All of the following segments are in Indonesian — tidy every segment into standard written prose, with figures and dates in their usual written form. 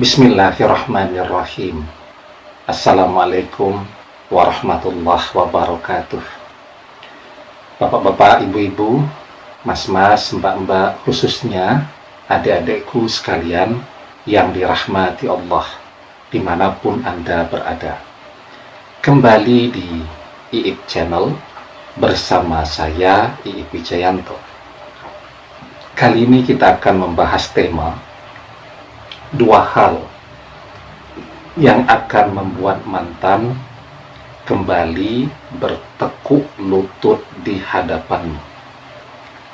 Bismillahirrahmanirrahim. Assalamualaikum warahmatullahi wabarakatuh. Bapak-bapak, ibu-ibu, mas-mas, mbak-mbak, khususnya adik-adikku sekalian yang dirahmati Allah dimanapun Anda berada. Kembali di IIP Channel bersama saya, IIP Wijayanto. Kali ini kita akan membahas tema dua hal yang akan membuat mantan kembali bertekuk lutut di hadapanmu.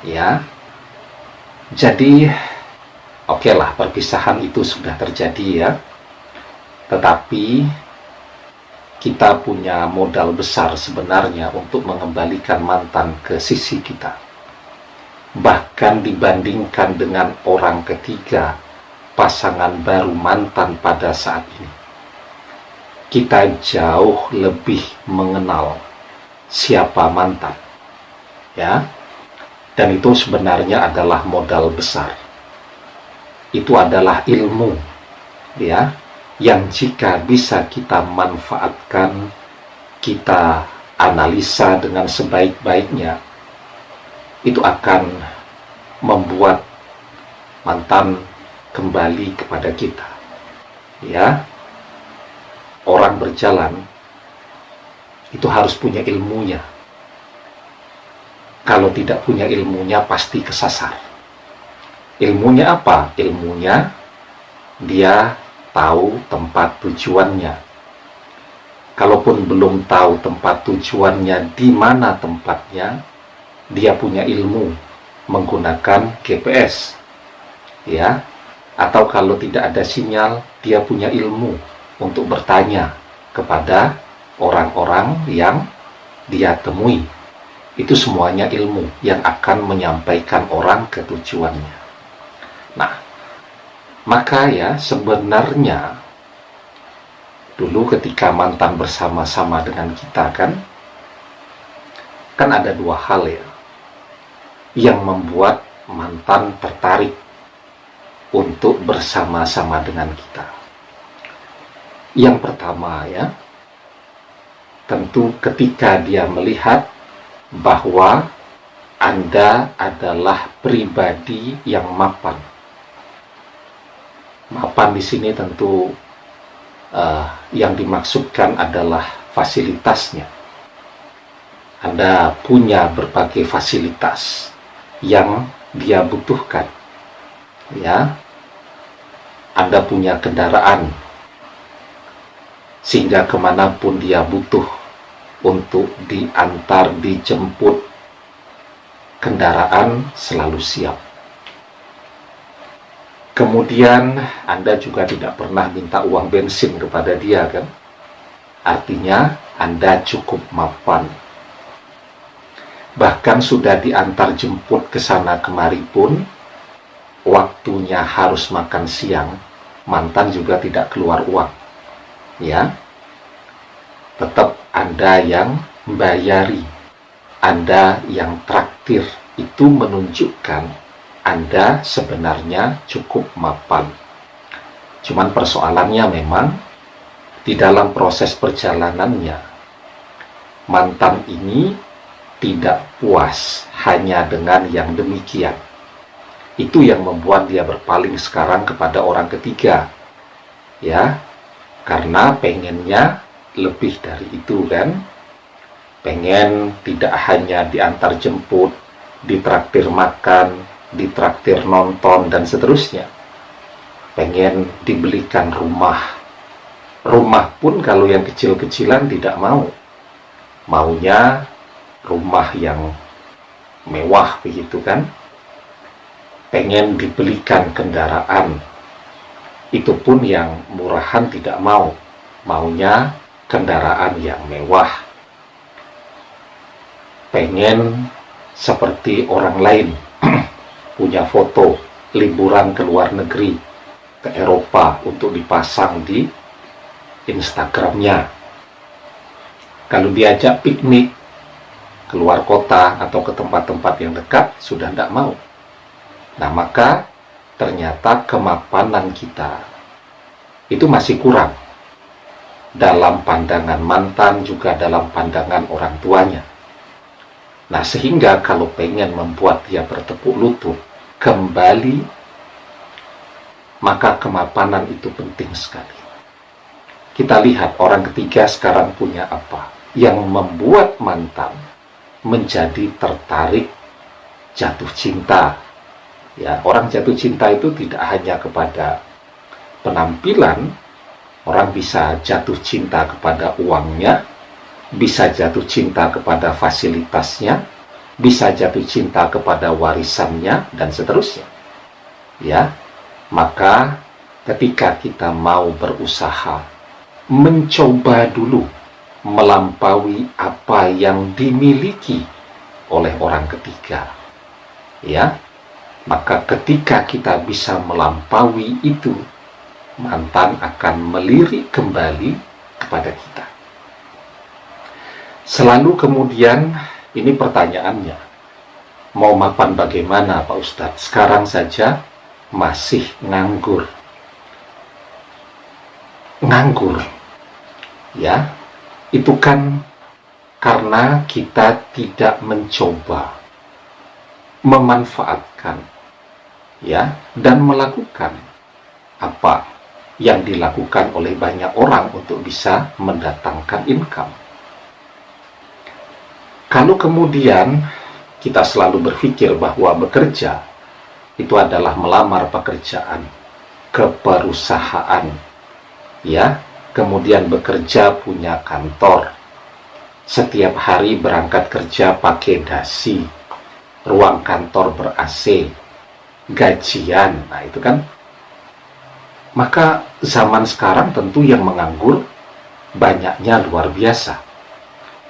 Ya, jadi oke lah, perpisahan itu sudah terjadi ya. Tetapi kita punya modal besar sebenarnya untuk mengembalikan mantan ke sisi kita. Bahkan dibandingkan dengan orang ketiga, pasangan baru mantan pada saat ini, kita jauh lebih mengenal siapa mantan, ya. Dan itu sebenarnya adalah modal besar. Itu adalah ilmu, ya, yang jika bisa kita manfaatkan, kita analisa dengan sebaik-baiknya, itu akan membuat mantan kembali kepada kita, ya. Orang berjalan itu harus punya ilmunya. Kalau tidak punya ilmunya pasti kesasar. Ilmunya apa? Ilmunya dia tahu tempat tujuannya. Kalaupun belum tahu tempat tujuannya, di mana tempatnya, dia punya ilmu menggunakan GPS, ya. Atau kalau tidak ada sinyal, dia punya ilmu untuk bertanya kepada orang-orang yang dia temui. Itu semuanya ilmu yang akan menyampaikan orang ke tujuannya. Nah, maka ya sebenarnya dulu ketika mantan bersama-sama dengan kita kan ada dua hal ya yang membuat mantan tertarik untuk bersama-sama dengan kita. Yang pertama ya, tentu ketika dia melihat bahwa Anda adalah pribadi yang mapan. Mapan di sini tentu yang dimaksudkan adalah fasilitasnya. Anda punya berbagai fasilitas yang dia butuhkan, ya. Anda punya kendaraan, sehingga kemanapun dia butuh untuk diantar, dijemput, kendaraan selalu siap. Kemudian Anda juga tidak pernah minta uang bensin kepada dia kan? Artinya Anda cukup mapan. Bahkan sudah diantar jemput ke sana kemari pun, waktunya harus makan siang, mantan juga tidak keluar uang, ya. Tetap Anda yang membayari, Anda yang traktir. Itu menunjukkan Anda sebenarnya cukup mapan. Cuman persoalannya memang di dalam proses perjalanannya, mantan ini tidak puas hanya dengan yang demikian. Itu yang membuat dia berpaling sekarang kepada orang ketiga, ya, karena pengennya lebih dari itu kan. Pengen tidak hanya diantar jemput, ditraktir makan, ditraktir nonton dan seterusnya. Pengen dibelikan rumah. Rumah pun kalau yang kecil-kecilan tidak mau. Maunya rumah yang mewah begitu kan. Pengen dibelikan kendaraan, itu pun yang murahan tidak mau. Maunya kendaraan yang mewah. Pengen seperti orang lain punya foto liburan ke luar negeri, ke Eropa untuk dipasang di Instagramnya. Kalau diajak piknik keluar kota atau ke tempat-tempat yang dekat, sudah tidak mau. Nah, maka ternyata kemapanan kita itu masih kurang dalam pandangan mantan, juga dalam pandangan orang tuanya. Nah, sehingga kalau pengen membuat dia bertepuk lutut kembali, maka kemapanan itu penting sekali. Kita lihat orang ketiga sekarang punya apa yang membuat mantan menjadi tertarik, jatuh cinta. Ya, orang jatuh cinta itu tidak hanya kepada penampilan. Orang bisa jatuh cinta kepada uangnya, bisa jatuh cinta kepada fasilitasnya, bisa jatuh cinta kepada warisannya, dan seterusnya. Ya, maka ketika kita mau berusaha, mencoba dulu melampaui apa yang dimiliki oleh orang ketiga, ya, maka ketika kita bisa melampaui itu, mantan akan melirik kembali kepada kita. Selalu kemudian, ini pertanyaannya, mau mapan bagaimana Pak Ustadz? Sekarang saja masih nganggur. Nganggur, ya, itu kan karena kita tidak mencoba memanfaatkan, ya, dan melakukan apa yang dilakukan oleh banyak orang untuk bisa mendatangkan income. Kalau kemudian kita selalu berpikir bahwa bekerja itu adalah melamar pekerjaan ke perusahaan, ya, kemudian bekerja punya kantor, setiap hari berangkat kerja pakai dasi, ruang kantor ber-AC, gajian, nah itu kan, maka zaman sekarang tentu yang menganggur banyaknya luar biasa.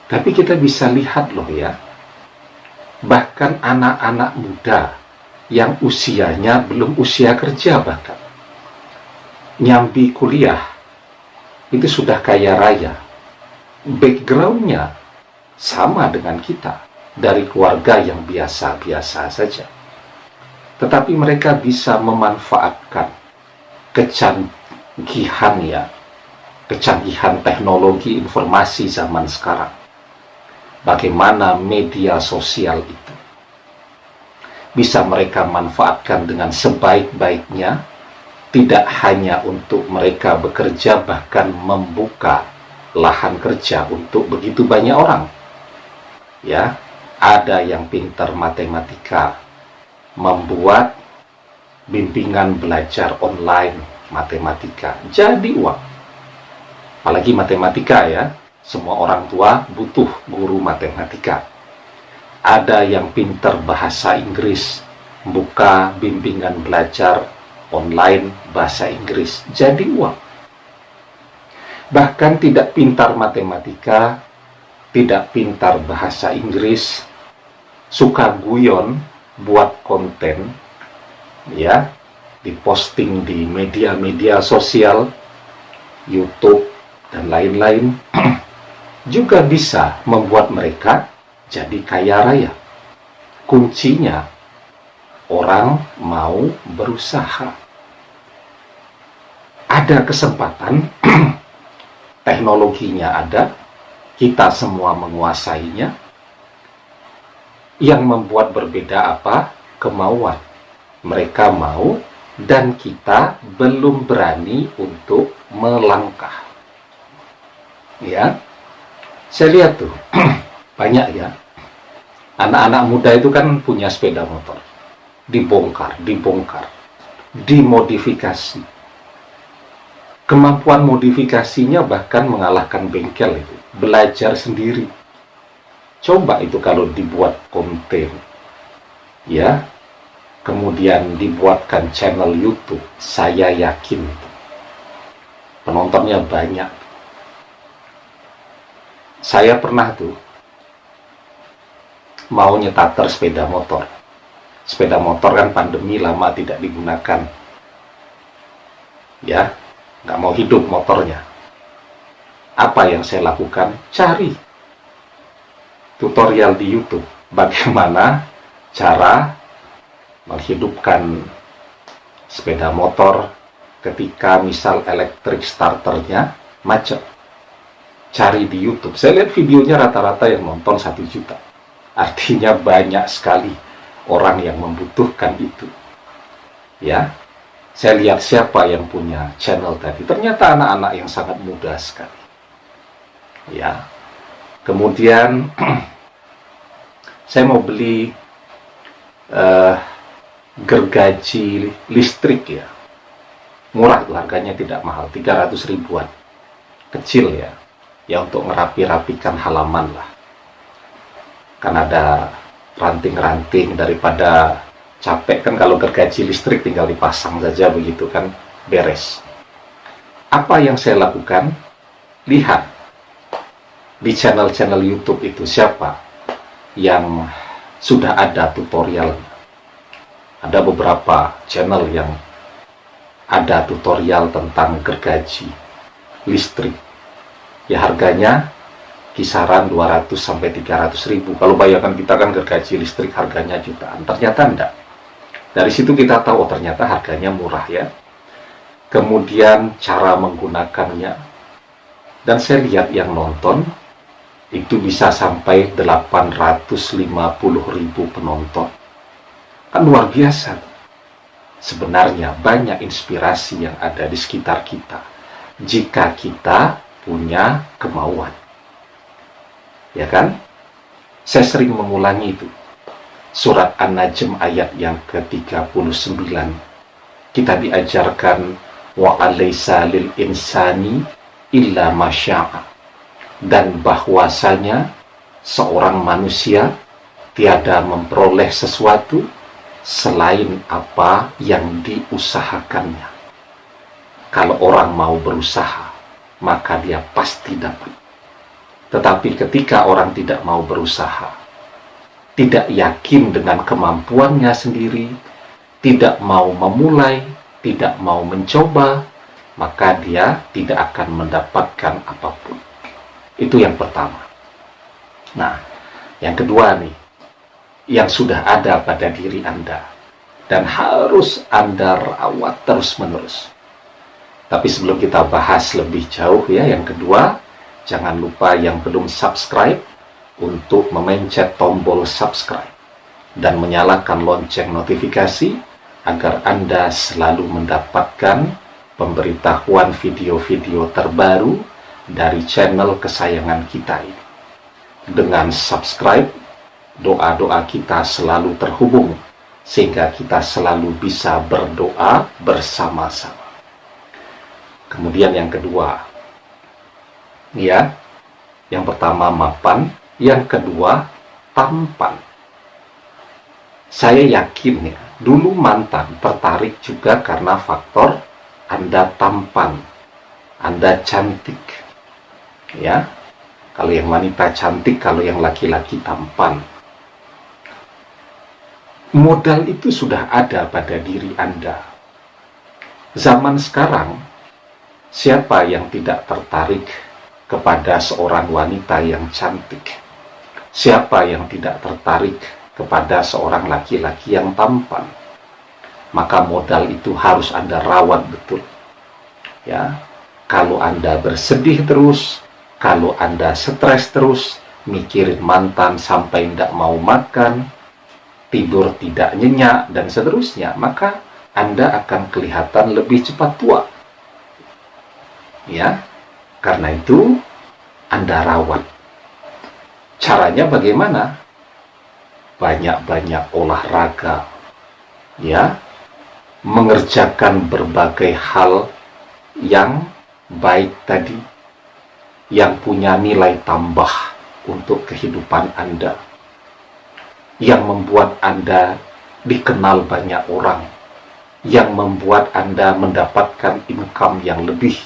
Tapi kita bisa lihat loh ya, bahkan anak-anak muda yang usianya belum usia kerja, bahkan nyambi kuliah, itu sudah kaya raya. Backgroundnya sama dengan kita, dari keluarga yang biasa-biasa saja. Tetapi mereka bisa memanfaatkan kecanggihan, ya, kecanggihan teknologi informasi zaman sekarang. Bagaimana media sosial itu bisa mereka manfaatkan dengan sebaik-baiknya, tidak hanya untuk mereka bekerja, bahkan membuka lahan kerja untuk begitu banyak orang. Ya, ada yang pintar matematika, membuat bimbingan belajar online matematika, jadi uang. Apalagi matematika, ya, semua orang tua butuh guru matematika. Ada yang pintar bahasa Inggris, buka bimbingan belajar online bahasa Inggris, jadi uang. Bahkan tidak pintar matematika, tidak pintar bahasa Inggris, suka guyon, buat konten, ya, diposting di media-media sosial, YouTube, dan lain-lain, juga bisa membuat mereka jadi kaya raya. Kuncinya, orang mau berusaha. Ada kesempatan, teknologinya ada, kita semua menguasainya. Yang membuat berbeda apa? Kemauan. Mereka mau, dan kita belum berani untuk melangkah. Ya, saya lihat tuh, banyak ya, anak-anak muda itu kan punya sepeda motor, dibongkar, dimodifikasi. Kemampuan modifikasinya bahkan mengalahkan bengkel itu, belajar sendiri. Coba itu kalau dibuat konten, ya, kemudian dibuatkan channel YouTube, saya yakin penontonnya banyak. Saya pernah tuh mau nyetater sepeda motor. Sepeda motor kan pandemi lama tidak digunakan, ya, nggak mau hidup motornya. Apa yang saya lakukan? Cari tutorial di YouTube bagaimana cara menghidupkan sepeda motor ketika misal elektrik starternya macet. Cari di YouTube, saya lihat videonya rata-rata yang nonton 1 juta. Artinya banyak sekali orang yang membutuhkan itu. Ya, saya lihat siapa yang punya channel tadi. Ternyata anak-anak yang sangat muda sekali. Ya, kemudian saya mau beli gergaji listrik ya. Murah tuh, harganya tidak mahal, 300 ribuan. Kecil ya. Ya untuk ngerapi-rapikan halaman lah. Kan ada ranting-ranting, daripada capek kan kalau gergaji listrik tinggal dipasang saja begitu kan, beres. Apa yang saya lakukan? Lihat di channel-channel YouTube itu siapa yang sudah ada tutorial. Ada beberapa channel yang ada tutorial tentang gergaji listrik. Ya harganya kisaran 200 sampai 300 ribu. Kalau bayangkan kita kan gergaji listrik harganya jutaan. Ternyata enggak. Dari situ kita tahu, oh ternyata harganya murah ya. Kemudian cara menggunakannya. Dan saya lihat yang nonton itu bisa sampai 850 ribu penonton. Kan luar biasa. Sebenarnya banyak inspirasi yang ada di sekitar kita. Jika kita punya kemauan. Ya kan? Saya sering mengulangi itu. Surat An-Najm ayat yang ke-39. Kita diajarkan wa alaysa lil insani illa masya'a. Dan bahwasanya seorang manusia tiada memperoleh sesuatu selain apa yang diusahakannya. Kalau orang mau berusaha, maka dia pasti dapat. Tetapi ketika orang tidak mau berusaha, tidak yakin dengan kemampuannya sendiri, tidak mau memulai, tidak mau mencoba, maka dia tidak akan mendapatkan apapun. Itu yang pertama. Nah, yang kedua nih, yang sudah ada pada diri Anda dan harus Anda rawat terus-menerus. Tapi sebelum kita bahas lebih jauh ya, yang kedua, jangan lupa yang belum subscribe untuk memencet tombol subscribe dan menyalakan lonceng notifikasi agar Anda selalu mendapatkan pemberitahuan video-video terbaru dari channel kesayangan kita ini. Dengan subscribe, doa-doa kita selalu terhubung sehingga kita selalu bisa berdoa bersama-sama. Kemudian yang kedua, ya, yang pertama mapan, yang kedua tampan. Saya yakin ya, dulu mantan tertarik juga karena faktor Anda tampan, Anda cantik. Ya, kalau yang wanita cantik, kalau yang laki-laki tampan. Modal itu sudah ada pada diri Anda. Zaman sekarang, siapa yang tidak tertarik kepada seorang wanita yang cantik? Siapa yang tidak tertarik kepada seorang laki-laki yang tampan? Maka modal itu harus Anda rawat betul. Ya, kalau Anda bersedih terus, kalau Anda stres terus, mikirin mantan sampai tidak mau makan, tidur tidak nyenyak, dan seterusnya, maka Anda akan kelihatan lebih cepat tua. Ya, karena itu Anda rawat. Caranya bagaimana? Banyak-banyak olahraga, ya, mengerjakan berbagai hal yang baik tadi, yang punya nilai tambah untuk kehidupan Anda, yang membuat Anda dikenal banyak orang, yang membuat Anda mendapatkan income yang lebih,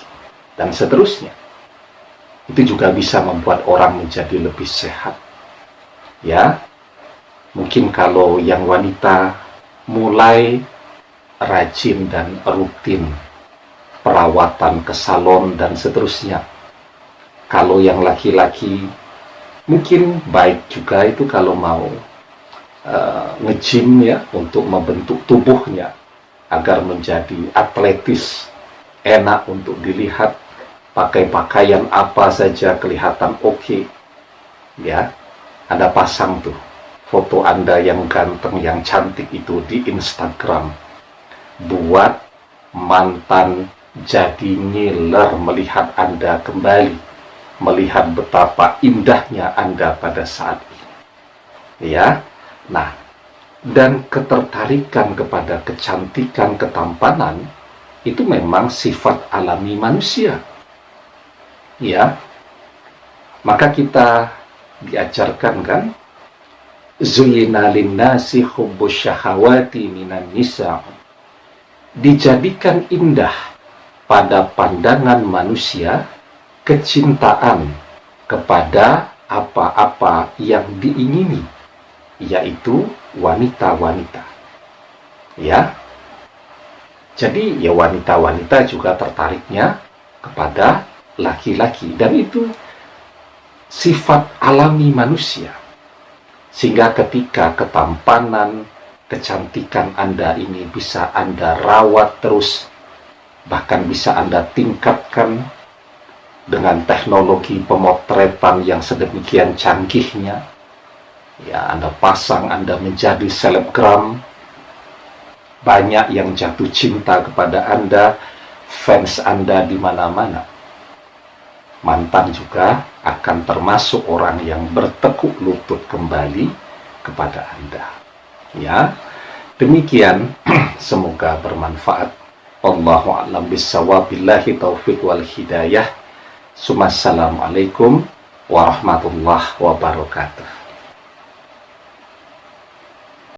dan seterusnya. Itu juga bisa membuat orang menjadi lebih sehat. Ya, mungkin kalau yang wanita mulai rajin dan rutin perawatan ke salon dan seterusnya. Kalau yang laki-laki mungkin baik juga itu kalau mau nge-gym ya, untuk membentuk tubuhnya agar menjadi atletis enak untuk dilihat, pakai pakaian apa saja kelihatan oke. Ya, Anda pasang tuh foto Anda yang ganteng, yang cantik itu di Instagram, buat mantan jadi ngiler melihat Anda kembali, melihat betapa indahnya Anda pada saat ini. Ya, nah, dan ketertarikan kepada kecantikan, ketampanan itu memang sifat alami manusia. Ya, maka kita diajarkan kan, Zuyyina linnasi hubbus syahawati minan nisa', dijadikan indah pada pandangan manusia kecintaan kepada apa-apa yang diingini, yaitu wanita-wanita. Ya, jadi ya wanita-wanita juga tertariknya kepada laki-laki, dan itu sifat alami manusia. Sehingga ketika ketampanan, kecantikan Anda ini bisa Anda rawat terus, bahkan bisa Anda tingkatkan dengan teknologi pemotretan yang sedemikian canggihnya. Ya, Anda pasang, Anda menjadi selebgram, banyak yang jatuh cinta kepada Anda, fans Anda di mana-mana. Mantan juga akan termasuk orang yang bertekuk lutut kembali kepada Anda. Ya, demikian. Semoga bermanfaat. Wallahu a'lam bishawab. Billahi taufiq wal hidayah. Assalamualaikum warahmatullahi wabarakatuh.